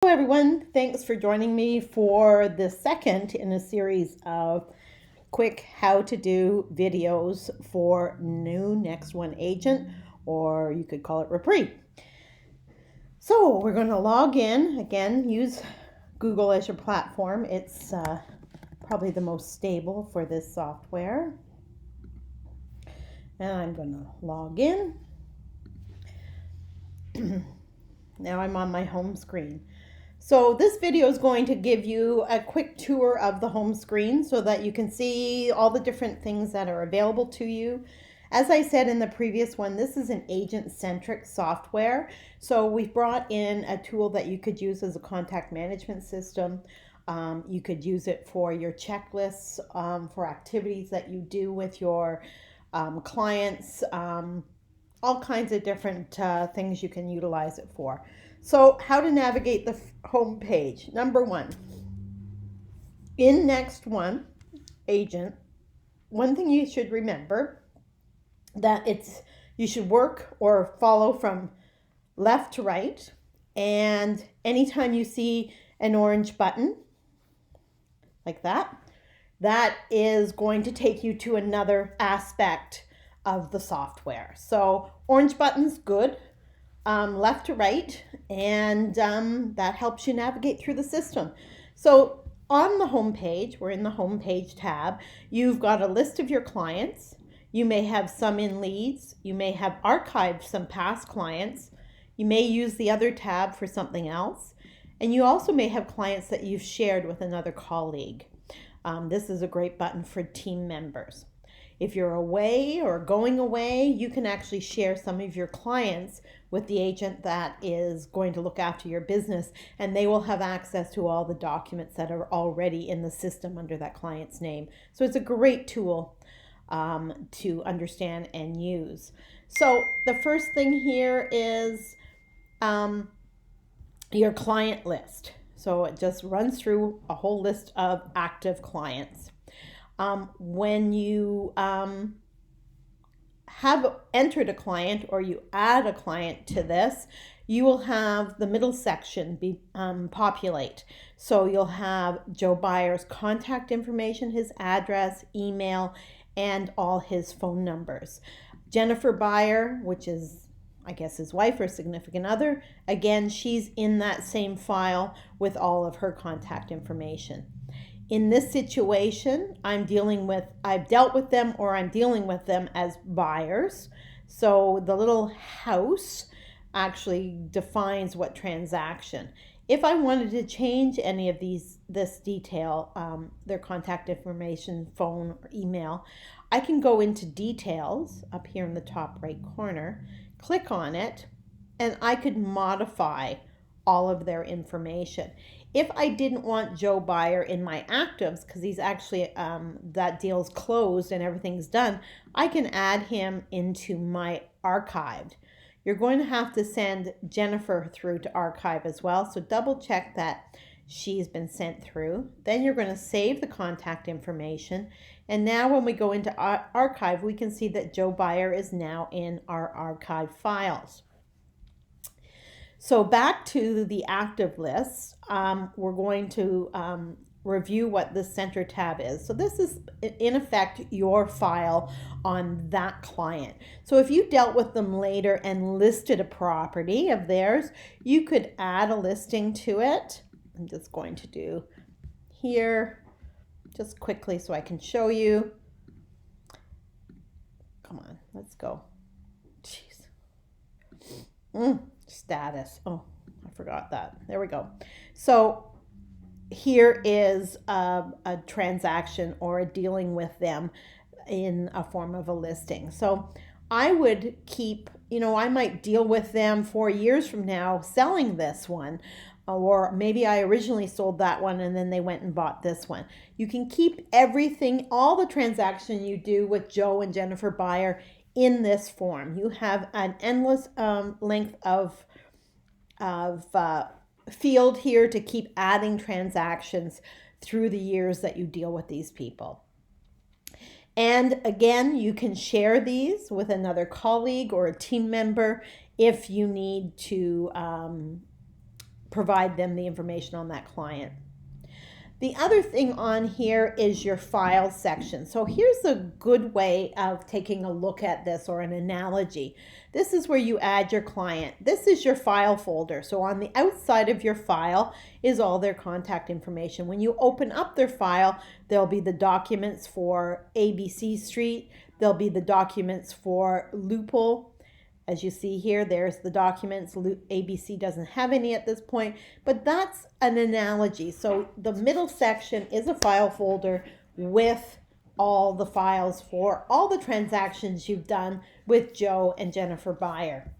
Hello everyone, thanks for joining me for the second in a series of quick how to do videos for new Nexone agent, or you could call it Repree. So we're going to log in, again, use Google as your platform. It's probably the most stable for this software. And I'm going to log in. Now I'm on my home screen. So this video is going to give you a quick tour of the home screen so that you can see all the different things that are available to you. As I said in the previous one, this is an agent-centric software. So we've brought in a tool that you could use as a contact management system. You could use it for your checklists, for activities that you do with your clients, all kinds of different things you can utilize it for. So how to navigate the home page. Number one, in Nexone agent, one thing you should remember that you should work or follow from left to right, and anytime you see an orange button like that, that is going to take you to another aspect of the software. So orange button's good. Left to right, and that helps you navigate through the system. So on the home page, we're in the home page tab, you've got a list of your clients. You may have some in leads. You may have archived some past clients. You may use the other tab for something else. And you also may have clients that you've shared with another colleague. This is a great button for team members. If you're away or going away, you can actually share some of your clients with the agent that is going to look after your business, and they will have access to all the documents that are already in the system under that client's name. So it's a great tool to understand and use. So the first thing here is your client list. So it just runs through a whole list of active clients. When you have entered a client or you add a client to this, you will have the middle section be populate. So you'll have Joe Byer's contact information, his address, email, and all his phone numbers. Jennifer Byer, which is I guess his wife or significant other, again, she's in that same file with all of her contact information. In this situation, I've dealt with them or I'm dealing with them as buyers. So the little house actually defines what transaction. If I wanted to change any of this detail, their contact information, phone or email, I can go into details up here in the top right corner, click on it, and I could modify all of their information. If I didn't want Joe Byer in my actives, because he's actually, that deal's closed and everything's done, I can add him into my archived. You're going to have to send Jennifer through to archive as well, so double check that she's been sent through. Then you're going to save the contact information. And now when we go into archive, we can see that Joe Byer is now in our archive files. So back to the active list, we're going to review what the center tab is. So this is in effect your file on that client. So if you dealt with them later and listed a property of theirs, you could add a listing to it. I'm just going to do here just quickly so I can show you. Come on, let's go. Jeez. Status. Oh, I forgot that. There we go. So here is a transaction or a dealing with them in a form of a listing. So I would keep, I might deal with them 4 years from now selling this one, or maybe I originally sold that one and then they went and bought this one. You can keep everything, all the transaction you do with Joe and Jennifer Byer in this form. You have an endless length of field here to keep adding transactions through the years that you deal with these people. And again, you can share these with another colleague or a team member if you need to provide them the information on that client. The other thing on here is your file section. So here's a good way of taking a look at this, or an analogy. This is where you add your client. This is your file folder. So on the outside of your file is all their contact information. When you open up their file, there'll be the documents for ABC Street. There'll be the documents for Loophole. As you see here, there's the documents. ABC doesn't have any at this point, but that's an analogy. So the middle section is a file folder with all the files for all the transactions you've done with Joe and Jennifer Beyer.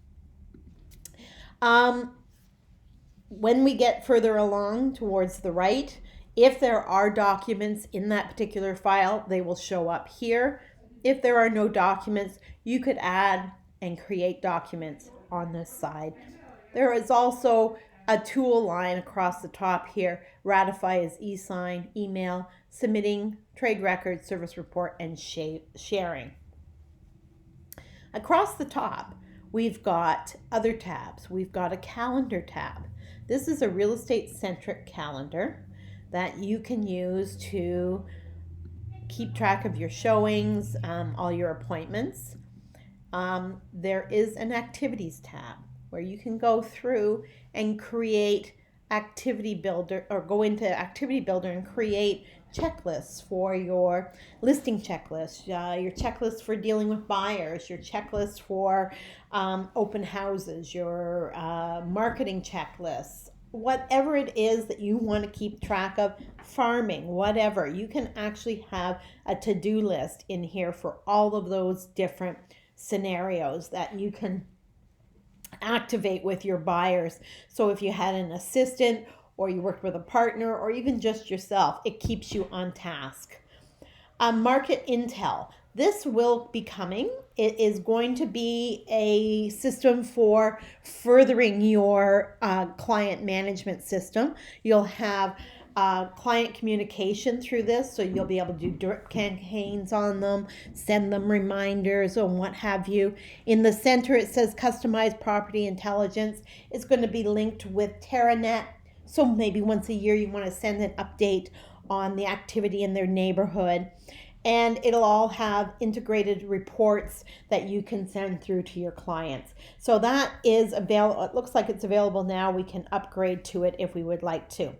When we get further along towards the right, if there are documents in that particular file, they will show up here. If there are no documents, you could add and create documents on this side. There is also a tool line across the top here. Ratify as e-sign, email, submitting, trade record, service report, and sharing. Across the top, we've got other tabs. We've got a calendar tab. This is a real estate centric calendar that you can use to keep track of your showings, all your appointments. There is an activities tab where you can go through and create activity builder, or go into activity builder and create checklists for your listing checklist, your checklist for dealing with buyers, your checklist for open houses, your marketing checklists, whatever it is that you want to keep track of, farming, whatever. You can actually have a to-do list in here for all of those different scenarios that you can activate with your buyers. So if you had an assistant, or you worked with a partner, or even just yourself, it keeps you on task. Market intel. This will be coming. It is going to be a system for furthering your client management system. You'll have client communication through this, so you'll be able to do drip campaigns on them, send them reminders and what have you. In the center it says customized property intelligence. It's going to be linked with TerraNet, so maybe once a year you want to send an update on the activity in their neighborhood. And it'll all have integrated reports that you can send through to your clients. So that is available. It looks like it's available now. We can upgrade to it if we would like to.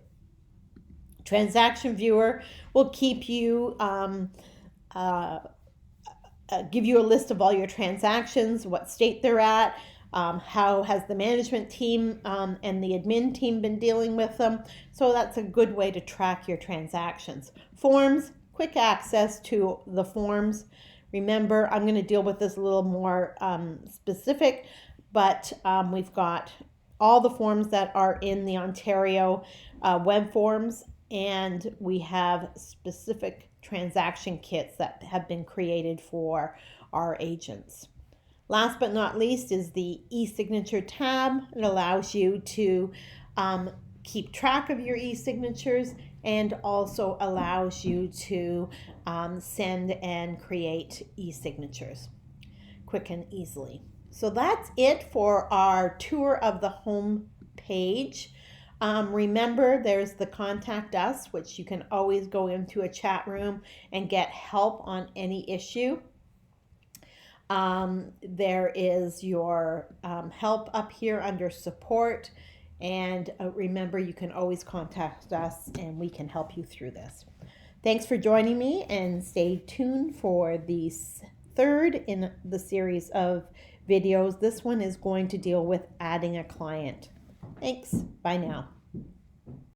Transaction Viewer will keep you, give you a list of all your transactions, what state they're at, how has the management team and the admin team been dealing with them. So that's a good way to track your transactions. Forms, quick access to the forms. Remember, I'm going to deal with this a little more specific, but we've got all the forms that are in the Ontario web forms, and we have specific transaction kits that have been created for our agents. Last but not least is the e-signature tab. It allows you to keep track of your e-signatures, and also allows you to send and create e-signatures quick and easily. So that's it for our tour of the home page. Remember, there's the Contact Us, which you can always go into a chat room and get help on any issue. There is your help up here under support. And remember, you can always contact us and we can help you through this. Thanks for joining me, and stay tuned for the third in the series of videos. This one is going to deal with adding a client. Thanks. Bye now.